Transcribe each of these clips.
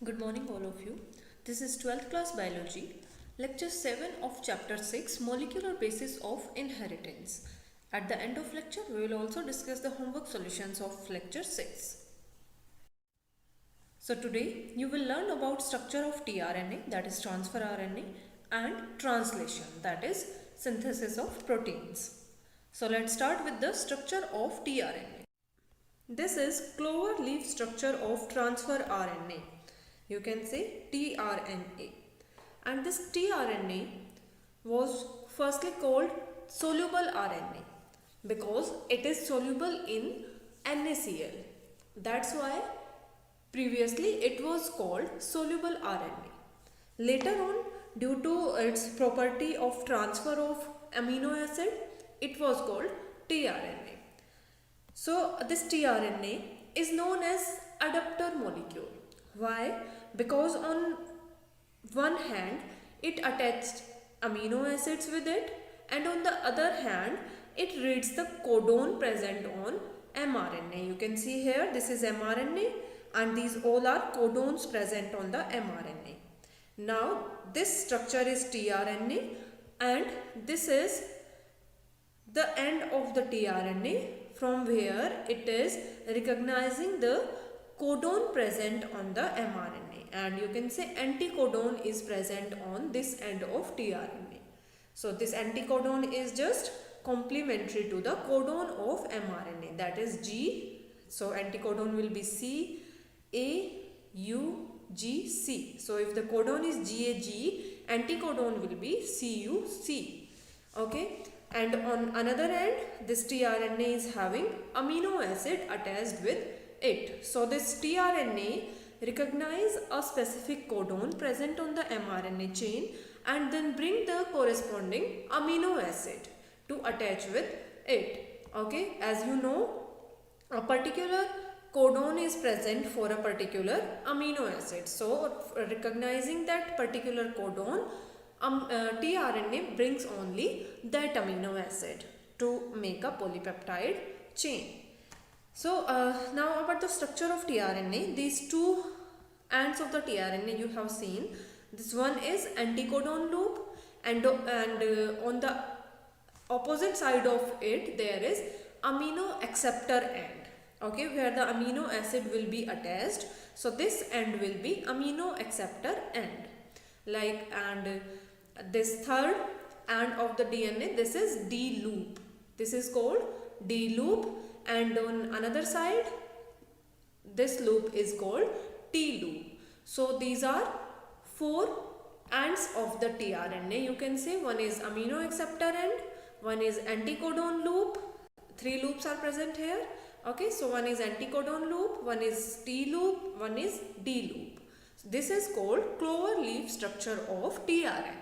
Good morning, all of you. This is 12th class biology, lecture 7 of chapter 6, molecular basis of inheritance. At the end of lecture, we will also discuss the homework solutions of lecture 6. So today you will learn about structure of tRNA, that is transfer RNA, and translation, that is synthesis of proteins. So let's start with the structure of tRNA. This is clover leaf structure of transfer RNA. You can say tRNA. And this tRNA was firstly called soluble RNA because it is soluble in NaCl. That's why previously it was called soluble RNA. Later on, due to its property of transfer of amino acid, it was called tRNA. So this tRNA is known as adapter molecule. Why? Because on one hand it attached amino acids with it, and on the other hand it reads the codon present on mRNA. You can see here this is mRNA and these all are codons present on the mRNA. Now this structure is tRNA and this is the end of the tRNA from where it is recognizing the codon present on the mRNA, and you can say anticodon is present on this end of tRNA. So this anticodon is just complementary to the codon of mRNA, that is G. So anticodon will be C, A, U, G, C. So if the codon is GAG, anticodon will be CUC. Okay. And on another end, this tRNA is having amino acid attached with it. So this tRNA recognize a specific codon present on the mRNA chain and then bring the corresponding amino acid to attach with it. Okay, as you know, a particular codon is present for a particular amino acid. So recognizing that particular codon, tRNA brings only that amino acid to make a polypeptide chain. So now about the structure of tRNA, these two ends of the tRNA you have seen. This one is anticodon loop and on the opposite side of it there is amino acceptor end. Okay, where the amino acid will be attached. So this end will be amino acceptor end. Like, and this third end of the DNA, this is D loop. This is called D loop, and on another side this loop is called T loop. So these are four ends of the tRNA. You can say one is amino acceptor end, one is anticodon loop. Three loops are present here. Okay, so one is anticodon loop, one is T loop, one is D loop. This is called clover leaf structure of tRNA,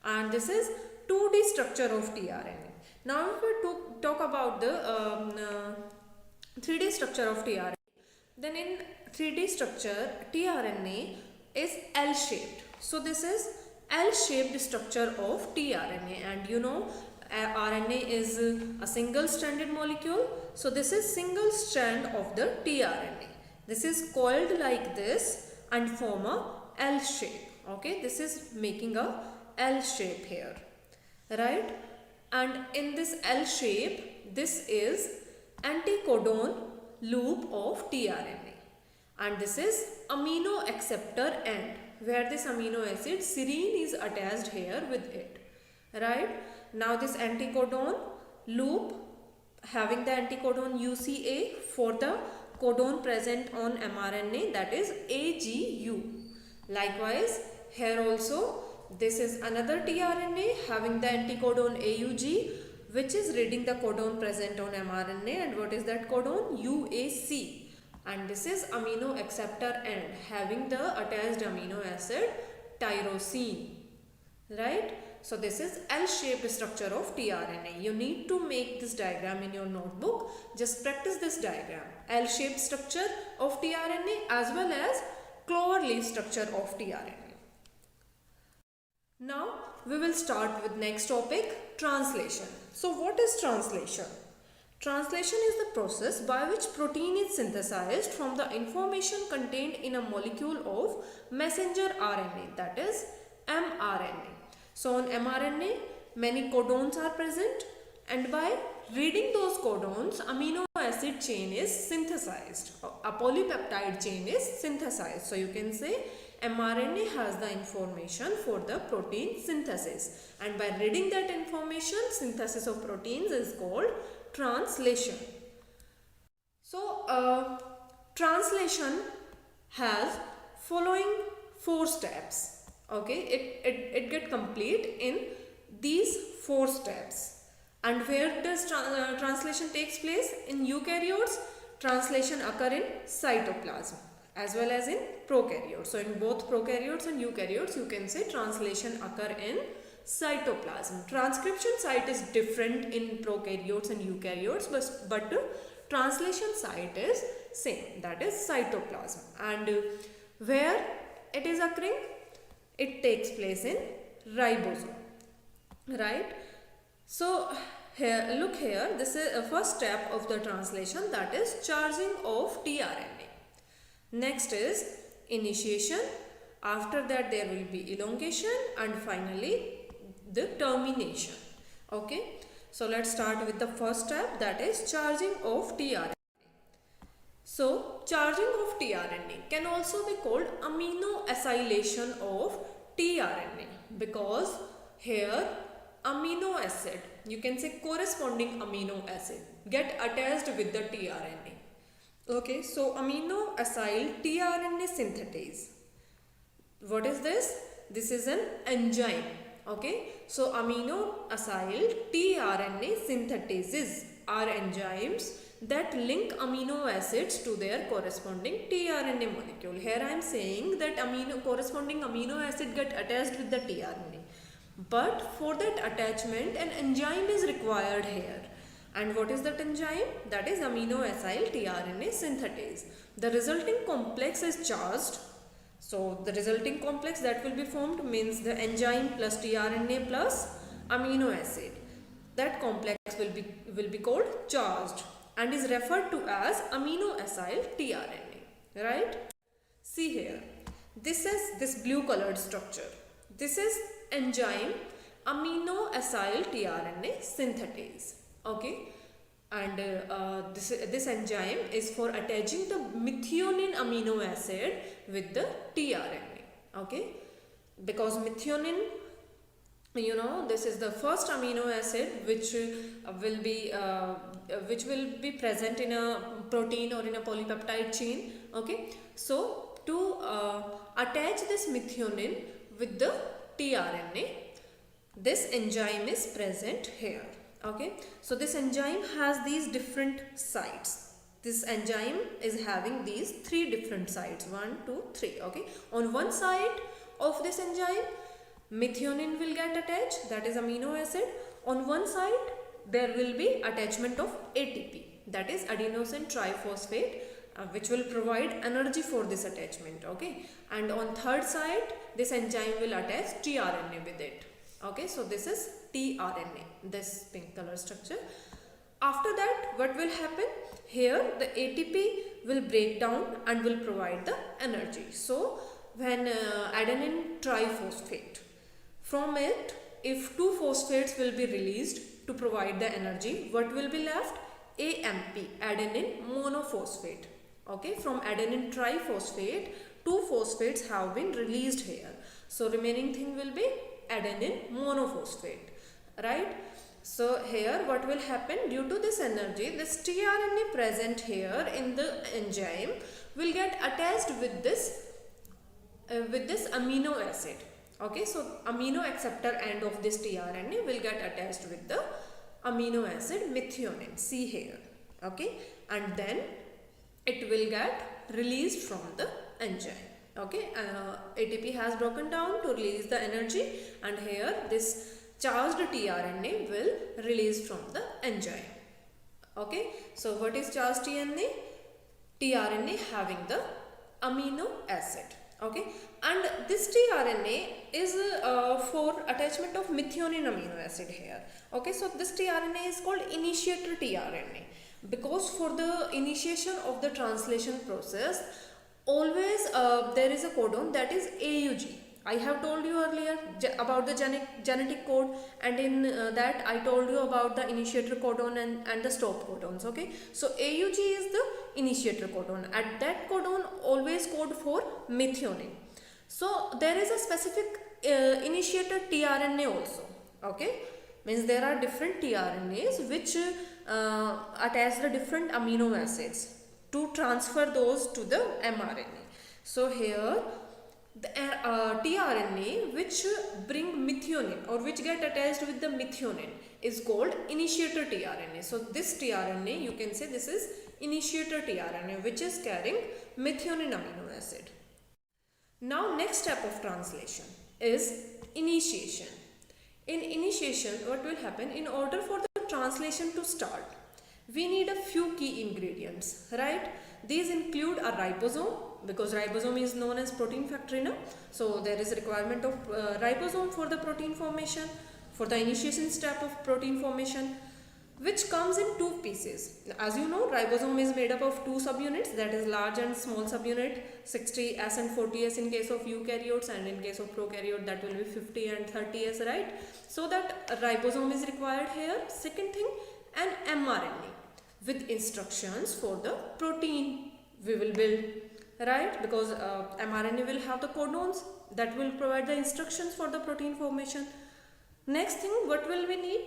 and this is 2D structure of tRNA. Now if we talk about the 3D structure of tRNA, then in 3D structure tRNA is L-shaped. So this is L-shaped structure of tRNA, and you know RNA is a single stranded molecule. So this is single strand of the tRNA. This is coiled like this and form a L shape. Okay, this is making a L shape here, right? And in this L shape, this is anticodon loop of tRNA, and this is amino acceptor end where this amino acid serine is attached here with it, right? Now this anticodon loop having the anticodon UCA for the codon present on mRNA, that is AGU. Likewise here also this is another tRNA having the anticodon AUG, which is reading the codon present on mRNA, and what is that codon? UAC. And this is amino acceptor end having the attached amino acid tyrosine, right? So this is L-shaped structure of tRNA. You need to make this diagram in your notebook. Just practice this diagram. L-shaped structure of tRNA as well as clover leaf structure of tRNA. Now we will start with next topic, translation. So what is translation? Translation is the process by which protein is synthesized from the information contained in a molecule of messenger RNA, that is mRNA. So on mRNA, many codons are present, and by reading those codons, amino acid chain is synthesized. A polypeptide chain is synthesized. So you can say mRNA has the information for the protein synthesis, and by reading that information, synthesis of proteins is called translation. So translation has following 4 steps. Okay, it get complete in these 4 steps. And where does translation takes place? In eukaryotes, translation occur in cytoplasm as well as in prokaryotes. So in both prokaryotes and eukaryotes, you can say translation occur in cytoplasm. Transcription site is different in prokaryotes and eukaryotes, but translation site is same, that is cytoplasm. And where it is occurring? It takes place in ribosome, right? So here, look here, this is a first step of the translation, that is charging of tRNA. Next is initiation. After that there will be elongation, and finally the termination. Okay, so let's start with the first step, that is charging of tRNA. So charging of tRNA can also be called amino acylation of tRNA, because here amino acid, you can say corresponding amino acid, get attached with the tRNA. Okay, so amino acyl tRNA synthetase. What is this? This is an enzyme. Okay, so amino acyl tRNA synthetases are enzymes that link amino acids to their corresponding tRNA molecule. Here I am saying that corresponding amino acid get attached with the tRNA. But for that attachment, an enzyme is required here. And what is that enzyme? That is amino acyl tRNA synthetase. The resulting complex is charged. So the resulting complex that will be formed means the enzyme plus tRNA plus amino acid. That complex will be called charged and is referred to as amino acyl tRNA. Right? See here. This is this blue colored structure. This is enzyme amino acyl tRNA synthetase. Okay, and this enzyme is for attaching the methionine amino acid with the tRNA. Okay, because methionine, you know, this is the first amino acid which will be present in a protein or in a polypeptide chain. Okay, so to attach this methionine with the tRNA, this enzyme is present here. Okay, so this enzyme has these different sites. This enzyme is having these 3 different sites, 1, 2, 3. Okay, on one side of this enzyme, methionine will get attached, that is amino acid. On one side there will be attachment of ATP, that is adenosine triphosphate, which will provide energy for this attachment. Okay, and on third side this enzyme will attach tRNA with it. Okay, so this is tRNA, this pink color structure. After that, what will happen? Here the ATP will break down and will provide the energy. So when adenine triphosphate, from it, if 2 phosphates will be released to provide the energy, what will be left? AMP, adenine monophosphate. Okay, from adenine triphosphate, 2 phosphates have been released here. So remaining thing will be adenine monophosphate, right? So here what will happen? Due to this energy, this tRNA present here in the enzyme will get attached with this amino acid. Okay, so amino acceptor end of this tRNA will get attached with the amino acid methionine. See here. Okay, and then it will get released from the enzyme. Okay, ATP has broken down to release the energy, and here this charged tRNA will release from the enzyme. Okay, so what is charged tRNA? tRNA having the amino acid. Okay, and this tRNA is for attachment of methionine amino acid here. Okay, so this tRNA is called initiator tRNA because for the initiation of the translation process, always there is a codon, that is AUG. I have told you earlier about the genetic code, and in that I told you about the initiator codon and the stop codons. Okay, so AUG is the initiator codon. At that codon always code for methionine. So there is a specific initiator tRNA also. Okay, means there are different tRNAs which attach the different amino acids to transfer those to the mRNA. So here the tRNA which bring methionine or which get attached with the methionine is called initiator tRNA. So this tRNA, you can say this is initiator tRNA which is carrying methionine amino acid. Now next step of translation is initiation. In initiation, what will happen? In order for the translation to start, we need a few key ingredients, right? These include a ribosome, because ribosome is known as protein factory now. So there is a requirement of ribosome for the protein formation, for the initiation step of protein formation, which comes in two pieces. As you know, ribosome is made up of two subunits, that is large and small subunit, 60S and 40S in case of eukaryotes, and in case of prokaryote that will be 50 and 30S, right? So that ribosome is required here. Second thing, an mRNA with instructions for the protein we will build, right? Because mRNA will have the codons that will provide the instructions for the protein formation. Next thing, what will we need?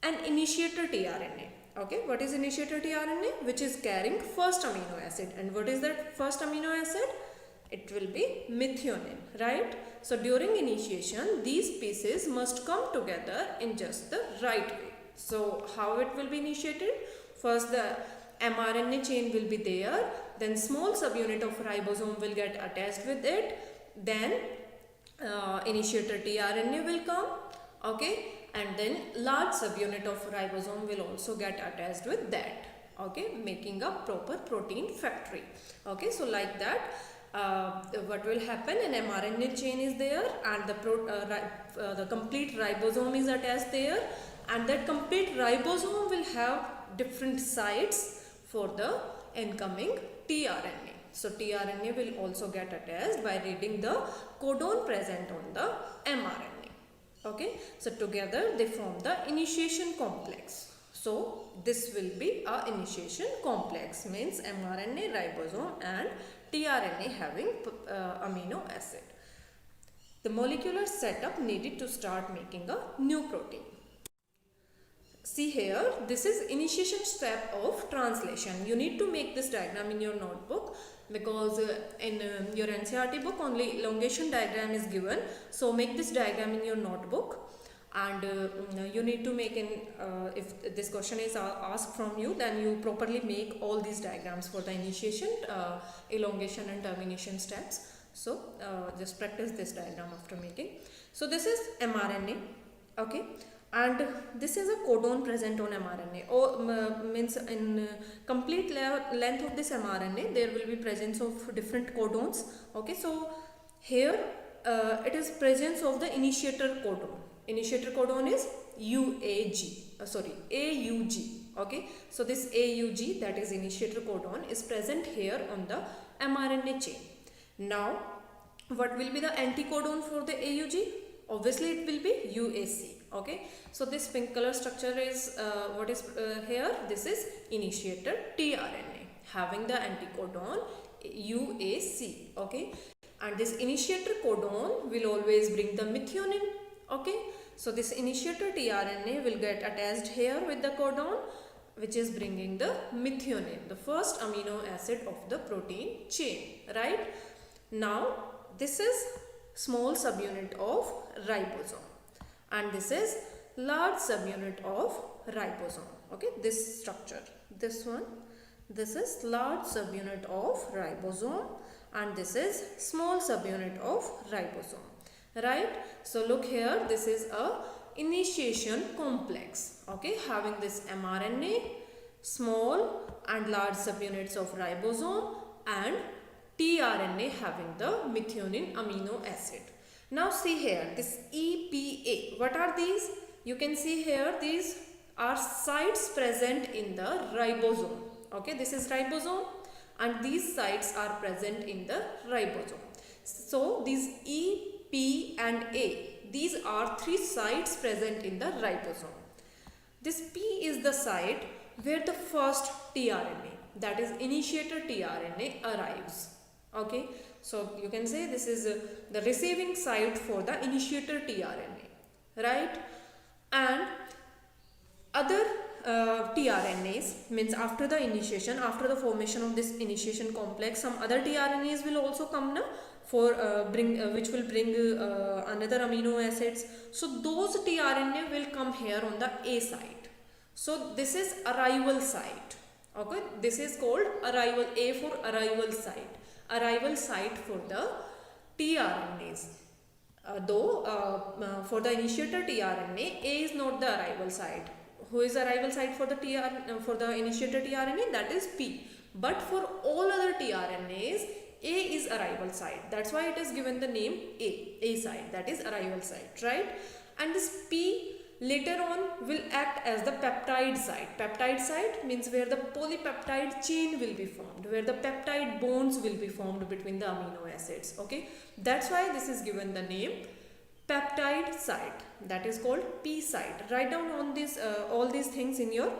An initiator tRNA. Okay, what is initiator tRNA? Which is carrying first amino acid. And what is that first amino acid? It will be methionine, right? So during initiation, these pieces must come together in just the right way. So how it will be initiated? First the mRNA chain will be there, then small subunit of ribosome will get attached with it, then initiator tRNA will come, okay, and then large subunit of ribosome will also get attached with that, okay, making a proper protein factory. Okay, so like that what will happen, an mRNA chain is there and the complete ribosome is attached there, and that complete ribosome will have different sites for the incoming tRNA. So tRNA will also get attached by reading the codon present on the mRNA. Okay, so together they form the initiation complex. So this will be a initiation complex, means mRNA, ribosome and tRNA having amino acid. The molecular setup needed to start making a new protein. See here, this is initiation step of translation. You need to make this diagram in your notebook because in your NCERT book only elongation diagram is given. So make this diagram in your notebook, and you need to make in if this question is asked from you, then you properly make all these diagrams for the initiation, elongation and termination steps. So just practice this diagram after making. So this is mRNA, okay, and this is a codon present on mRNA, or means in complete length of this mRNA there will be presence of different codons. Okay, so here it is presence of the initiator codon. Initiator codon is AUG. Okay, so this AUG, that is initiator codon, is present here on the mRNA chain. Now what will be the anticodon for the AUG? Obviously it will be UAC. Okay, so this pink color structure is what is here? This is initiator tRNA having the anticodon UAC. Okay, and this initiator codon will always bring the methionine. Okay, so this initiator tRNA will get attached here with the codon, which is bringing the methionine, the first amino acid of the protein chain, right? Now this is small subunit of ribosome, and this is large subunit of ribosome. Okay, this structure, this one, this is large subunit of ribosome, and this is small subunit of ribosome, right? So look here, this is a initiation complex, okay, having this mRNA, small and large subunits of ribosome, and tRNA having the methionine amino acid. Now see here, this EPA, what are these? You can see here, these are sites present in the ribosome. Okay, this is ribosome and these sites are present in the ribosome. So these E, P and A, these are three sites present in the ribosome. This P is the site where the first tRNA, that is initiator tRNA, arrives. Okay, so you can say this is the receiving site for the initiator tRNA, right? And other tRNAs, means after the initiation, after the formation of this initiation complex, some other tRNAs will also come now for which will bring another amino acids. So those tRNA will come here on the A site. So this is arrival site. Okay, this is called arrival, A for arrival site. Arrival site for the tRNAs. Though for the initiator tRNA, A is not the arrival site. Who is arrival site for the for the initiator tRNA? That is P. But for all other tRNAs, A is arrival site. That's why it is given the name A site. That is arrival site, right? And this P later on will act as the peptide site. Peptide site means where the polypeptide chain will be formed, where the peptide bonds will be formed between the amino acids. Okay, that's why this is given the name peptide site, that is called P site. Write down on this all these things in your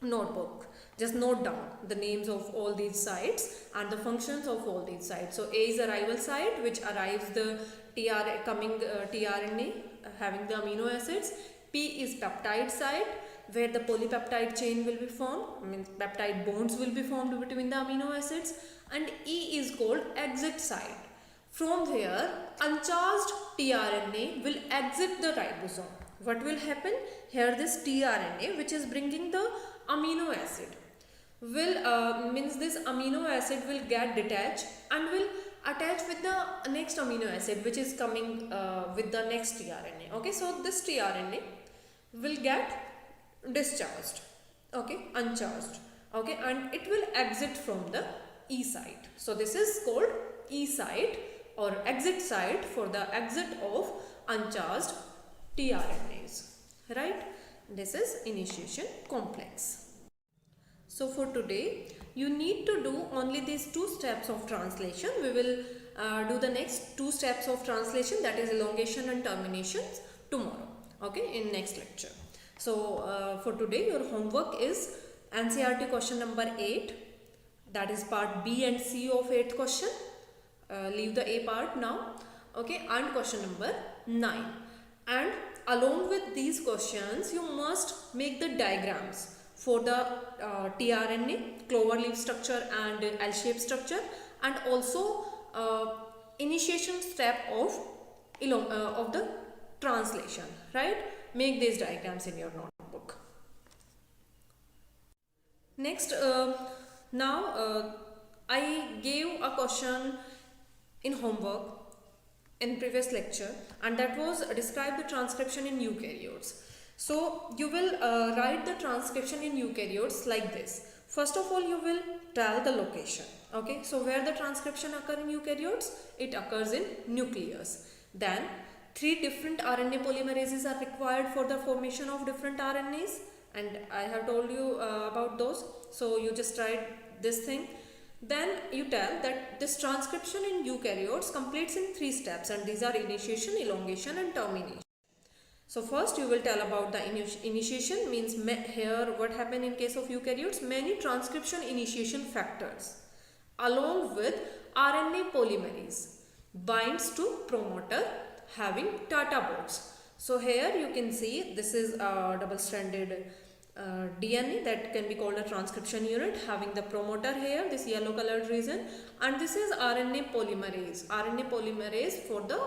notebook. Just note down the names of all these sites and the functions of all these sites. So A is arrival site which arrives the tRNA having the amino acids. P is peptide site where the polypeptide chain will be formed, means peptide bonds will be formed between the amino acids. And E is called exit site. From here, uncharged tRNA will exit the ribosome. What will happen? Here this tRNA which is bringing the amino acid will means this amino acid will get detached and will attach with the next amino acid which is coming with the next tRNA. Okay, so this tRNA will get discharged, okay, uncharged, okay, and it will exit from the E site. So this is called E site or exit site for the exit of uncharged tRNAs, right? This is initiation complex. So for today, you need to do only these two steps of translation. We will do the next two steps of translation, that is elongation and terminations, tomorrow, okay, in next lecture. So for today, your homework is NCERT question number 8, that is part B and C of 8th question. Leave the A part now, okay, and question number 9. And along with these questions, you must make the diagrams for the tRNA, clover leaf structure and L-shaped structure, and also initiation step of the translation, right? Make these diagrams in your notebook. Next, now I gave a question in homework in previous lecture, and that was describe the transcription in eukaryotes. So you will write the transcription in eukaryotes like this. First of all, you will tell the location. Okay, so where the transcription occur in eukaryotes? It occurs in nucleus. Then 3 different RNA polymerases are required for the formation of different RNAs, and I have told you about those. So you just write this thing. Then you tell that this transcription in eukaryotes completes in 3 steps, and these are initiation, elongation and termination. So first you will tell about the initiation, means here what happened in case of eukaryotes, many transcription initiation factors along with RNA polymerase binds to promoter having Tata boats. So here you can see this is a double-stranded DNA that can be called a transcription unit having the promoter here, this yellow colored region, and this is RNA polymerase for the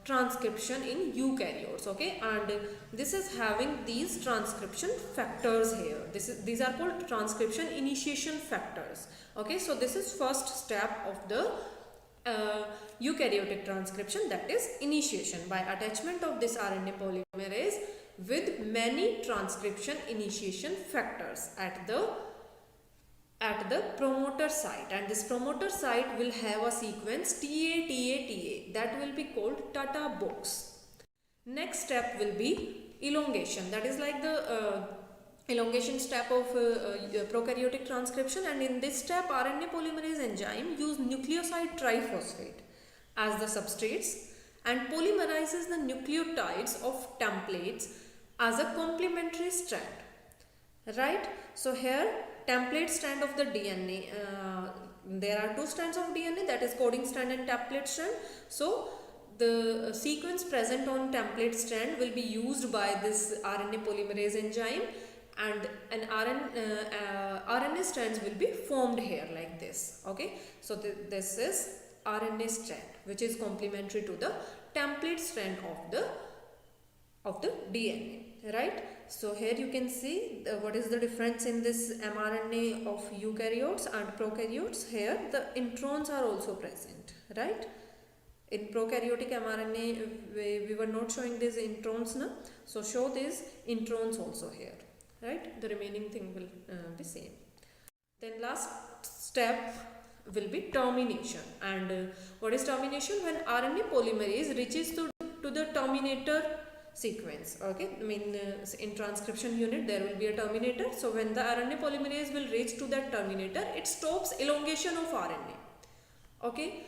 transcription in eukaryotes, okay, and this is having these transcription factors here. These are called transcription initiation factors, okay. So this is first step of the eukaryotic transcription, that is initiation by attachment of this RNA polymerase with many transcription initiation factors at the at the promoter site, and this promoter site will have a sequence TA that will be called Tata box. Next step will be elongation, that is like the elongation step of prokaryotic transcription, and in this step RNA polymerase enzyme use nucleoside triphosphate as the substrates and polymerizes the nucleotides of templates as a complementary strand, right? So here template strand of the DNA, there are two strands of DNA, that is coding strand and template strand. So the sequence present on template strand will be used by this RNA polymerase enzyme, and an RNA strands will be formed here like this. Okay, so this is RNA strand which is complementary to the template strand of the DNA, right? So here you can see what is the difference in this mRNA of eukaryotes and prokaryotes. Here the introns are also present, right? In prokaryotic mRNA we were not showing these introns now, so show these introns also here, right? The remaining thing will be same. Then last step will be termination, and what is termination? When RNA polymerase reaches to the terminator sequence. Okay, I mean in transcription unit there will be a terminator. So when the RNA polymerase will reach to that terminator, it stops elongation of RNA. Okay,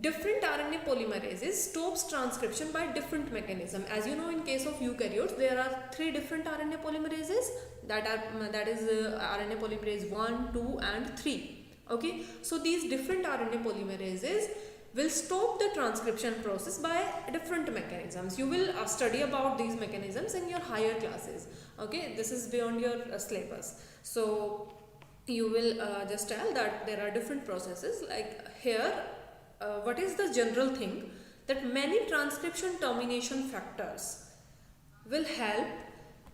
different RNA polymerases stops transcription by different mechanism. As you know, in case of eukaryotes there are 3 different RNA polymerases, that is RNA polymerase 1, 2 and 3. Okay, so these different RNA polymerases will stop the transcription process by different mechanisms. You will study about these mechanisms in your higher classes. Okay, this is beyond your syllabus. So you will just tell that there are different processes. Like here, what is the general thing? That many transcription termination factors will help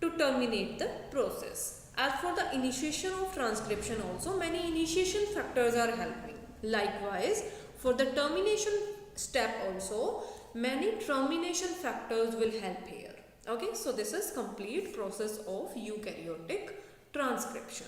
to terminate the process. As for the initiation of transcription also, many initiation factors are helping. Likewise, for the termination step also, many termination factors will help here. Okay, so this is complete process of eukaryotic transcription.